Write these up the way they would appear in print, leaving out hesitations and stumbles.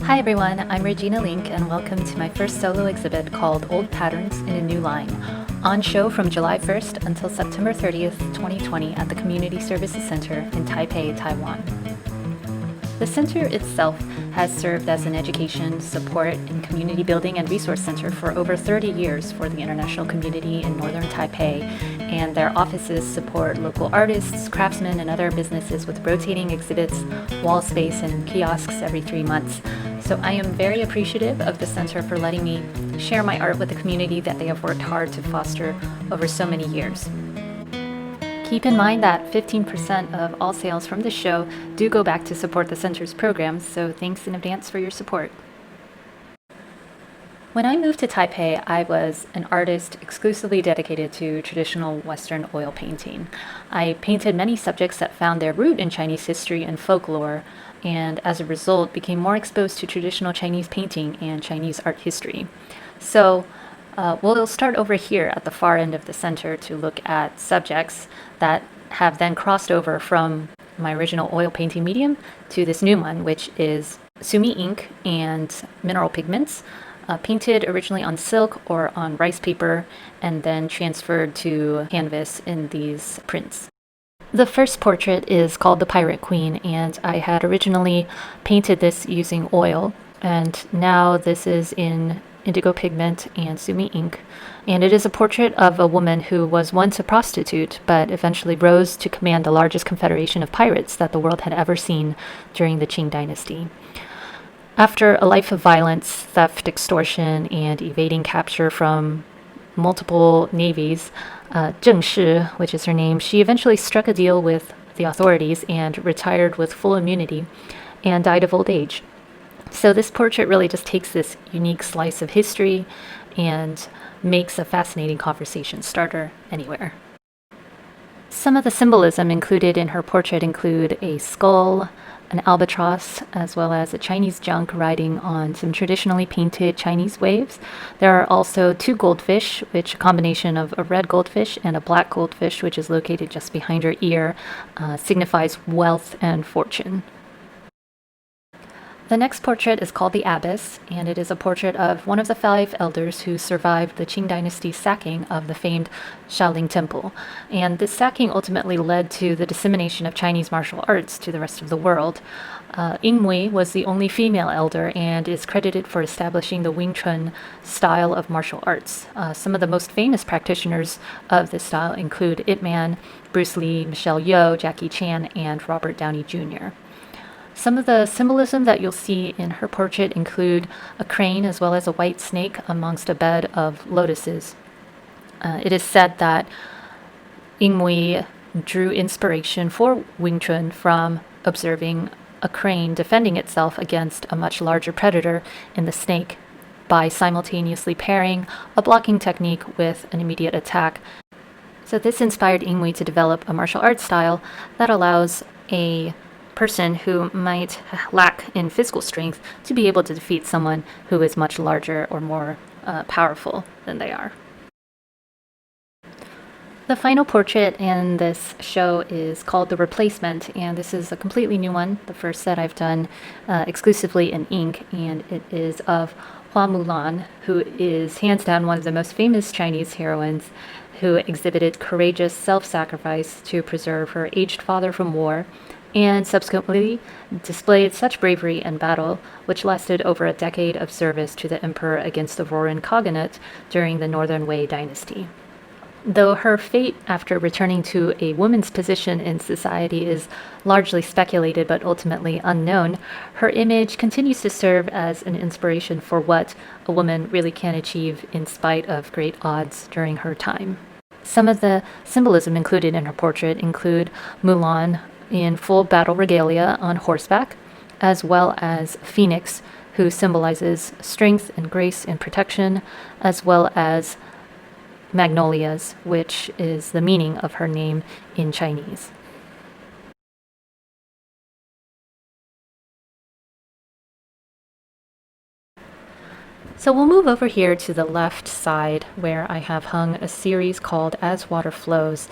Hi everyone, I'm Regina Linke and welcome to my first solo exhibit called Old Patterns in a New Line, on show from July 1st until September 30th, 2020 at the Community Services Center in Taipei, Taiwan. The center itself has served as an education, support, and community building and resource center for over 30 years for the international community in northern Taipei, and their offices support local artists, craftsmen, and other businesses with rotating exhibits, wall space, and kiosks every 3 months. So I am very appreciative of the center for letting me share my art with the community that they have worked hard to foster over so many years. Keep in mind that 15% of all sales from this show do go back to support the center's programs, so thanks in advance for your support. When I moved to Taipei, I was an artist exclusively dedicated to traditional Western oil painting. I painted many subjects that found their root in Chinese history and folklore, and as a result became more exposed to traditional Chinese painting and Chinese art history. So we'll start over here at the far end of the center to look at subjects that have then crossed over from my original oil painting medium to this new one, which is sumi ink and mineral pigments, painted originally on silk or on rice paper and then transferred to canvas in these prints. The first portrait is called The Pirate Queen, and I had originally painted this using oil, and now this is in indigo pigment and sumi ink, and it is a portrait of a woman who was once a prostitute but eventually rose to command the largest confederation of pirates that the world had ever seen during the Qing dynasty. After a life of violence, theft, extortion, and evading capture from multiple navies, Zheng Shi, which is her name, she eventually struck a deal with the authorities and retired with full immunity and died of old age. So this portrait really just takes this unique slice of history and makes a fascinating conversation starter anywhere. Some of the symbolism included in her portrait include a skull, an albatross, as well as a Chinese junk riding on some traditionally painted Chinese waves. There are also 2 goldfish, which a combination of a red goldfish and a black goldfish, which is located just behind her ear, signifies wealth and fortune. The next portrait is called the Abbess, and it is a portrait of one of the 5 elders who survived the Qing dynasty's sacking of the famed Shaolin Temple. And this sacking ultimately led to the dissemination of Chinese martial arts to the rest of the world. Yingmui was the only female elder and is credited for establishing the Wing Chun style of martial arts. Some of the most famous practitioners of this style include Ip Man, Bruce Lee, Michelle Yeoh, Jackie Chan, and Robert Downey Jr. Some of the symbolism that you'll see in her portrait include a crane as well as a white snake amongst a bed of lotuses. It is said that Yingmui drew inspiration for Wing Chun from observing a crane defending itself against a much larger predator in the snake by simultaneously pairing a blocking technique with an immediate attack. So this inspired Yingmui to develop a martial arts style that allows a person who might lack in physical strength to be able to defeat someone who is much larger or more powerful than they are. The final portrait in this show is called The Replacement, and this is a completely new one, the first that I've done exclusively in ink, and it is of Hua Mulan, who is hands down one of the most famous Chinese heroines who exhibited courageous self-sacrifice to preserve her aged father from war, and subsequently displayed such bravery in battle, which lasted over a decade of service to the emperor against the Roran Khaganate during the Northern Wei dynasty. Though her fate after returning to a woman's position in society is largely speculated but ultimately unknown, her image continues to serve as an inspiration for what a woman really can achieve in spite of great odds during her time. Some of the symbolism included in her portrait include Mulan in full battle regalia on horseback, as well as Phoenix, who symbolizes strength and grace and protection, as well as magnolias, which is the meaning of her name in Chinese. So we'll move over here to the left side where I have hung a series called As Water Flows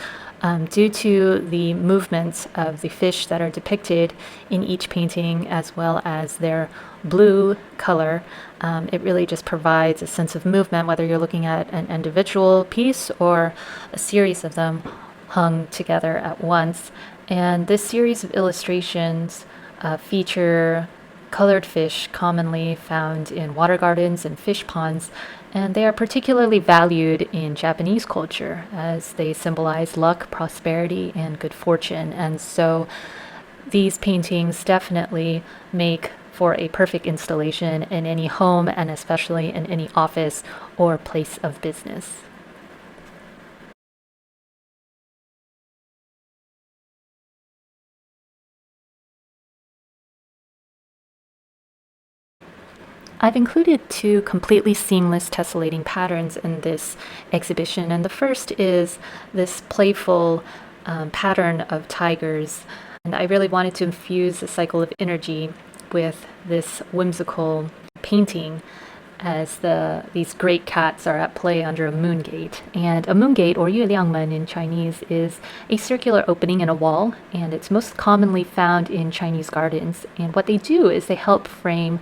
Due to the movements of the fish that are depicted in each painting, as well as their blue color, it really just provides a sense of movement, whether you're looking at an individual piece or a series of them hung together at once. And this series of illustrations feature colored fish commonly found in water gardens and fish ponds, and they are particularly valued in Japanese culture as they symbolize luck, prosperity, and good fortune. And so these paintings definitely make for a perfect installation in any home, and especially in any office or place of business. I've included two completely seamless tessellating patterns in this exhibition, and the first is this playful pattern of tigers. And I really wanted to infuse a cycle of energy with this whimsical painting as these great cats are at play under a moon gate. And a moon gate, or yueliangmen in Chinese, is a circular opening in a wall, and it's most commonly found in Chinese gardens. And what they do is they help frame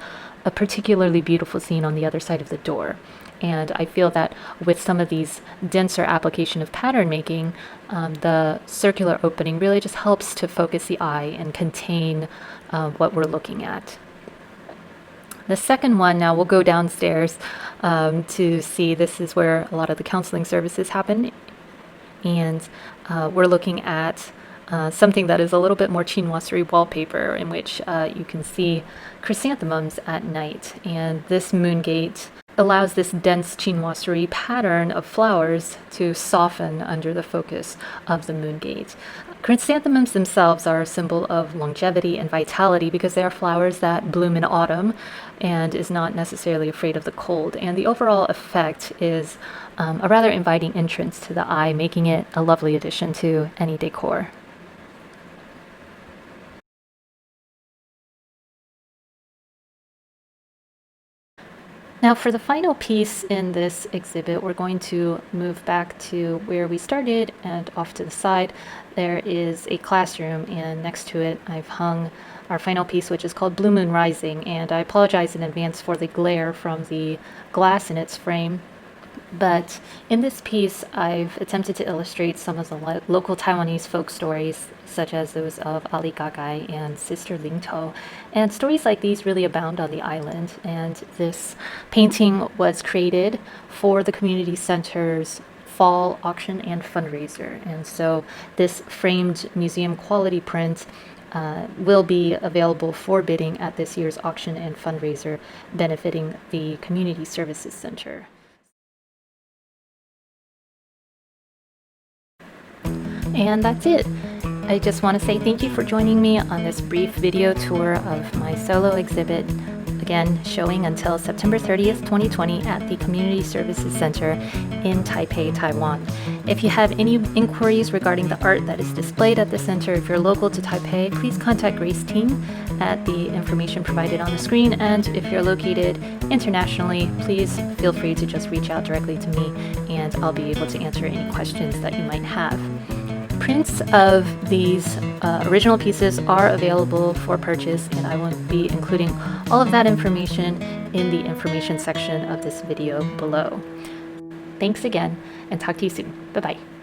a particularly beautiful scene on the other side of the door. And I feel that with some of these denser application of pattern making, the circular opening really just helps to focus the eye and contain what we're looking at. The second one, now we'll go downstairs to see, this is where a lot of the counseling services happen. And we're looking at something that is a little bit more chinoiserie wallpaper, in which you can see chrysanthemums at night. And this moon gate allows this dense chinoiserie pattern of flowers to soften under the focus of the moon gate. Chrysanthemums themselves are a symbol of longevity and vitality because they are flowers that bloom in autumn and is not necessarily afraid of the cold. And the overall effect is a rather inviting entrance to the eye, making it a lovely addition to any decor. Now, for the final piece in this exhibit, we're going to move back to where we started, and off to the side there is a classroom, and next to it I've hung our final piece, which is called Blue Moon Rising. And I apologize in advance for the glare from the glass in its frame. But in this piece, I've attempted to illustrate some of the local Taiwanese folk stories, such as those of Ali Gagai and Sister Lingtou. And stories like these really abound on the island. And this painting was created for the community center's fall auction and fundraiser. And so this framed museum quality print will be available for bidding at this year's auction and fundraiser, benefiting the Community Services Center. And that's it. I just want to say thank you for joining me on this brief video tour of my solo exhibit, again showing until September 30th, 2020 at the Community Services Center in Taipei, Taiwan. If you have any inquiries regarding the art that is displayed at the center, if you're local to Taipei, please contact Grace's team at the information provided on the screen. And if you're located internationally, please feel free to just reach out directly to me, and I'll be able to answer any questions that you might have. Prints of these original pieces are available for purchase, and I will be including all of that information in the information section of this video below. Thanks again, and talk to you soon. Bye-bye.